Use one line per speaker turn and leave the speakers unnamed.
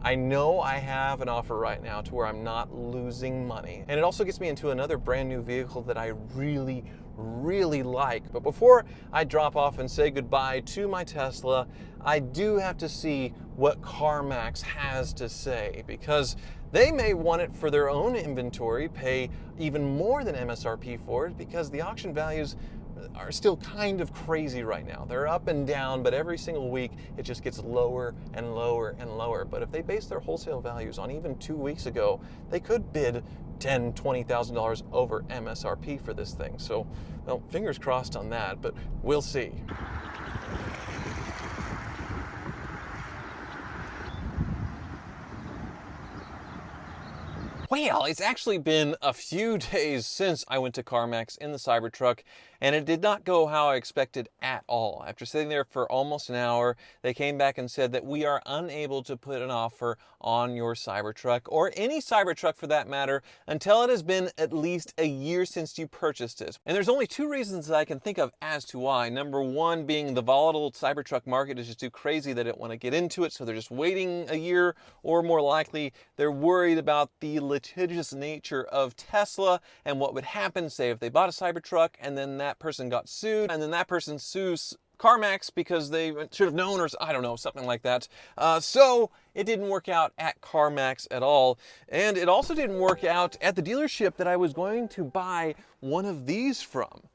I know I have an offer right now to where I'm not losing money. And it also gets me into another brand new vehicle that I really like. But before I drop off and say goodbye to my Tesla, I do have to see what CarMax has to say, because they may want it for their own inventory, pay even more than MSRP for it, because the auction values are still kind of crazy right now. They're up and down, but every single week it just gets lower and lower and lower. But if they base their wholesale values on even 2 weeks ago, they could bid $10,000, $20,000 over MSRP for this thing. So, well, fingers crossed on that, but we'll see. Well, it's actually been a few days since I went to CarMax in the Cybertruck, and it did not go how I expected at all. After sitting there for almost an hour, they came back and said that we are unable to put an offer on your Cybertruck, or any Cybertruck for that matter, until it has been at least a year since you purchased it. And there's only two reasons that I can think of as to why. Number one being the volatile Cybertruck market is just too crazy, they don't want to get into it, so they're just waiting a year, or more likely, they're worried about the litigious nature of Tesla and what would happen, say, if they bought a Cybertruck and then that person got sued, and then that person sues CarMax because they should have known, or I don't know, something like that. So it didn't work out at CarMax at all. And it also didn't work out at the dealership that I was going to buy one of these from.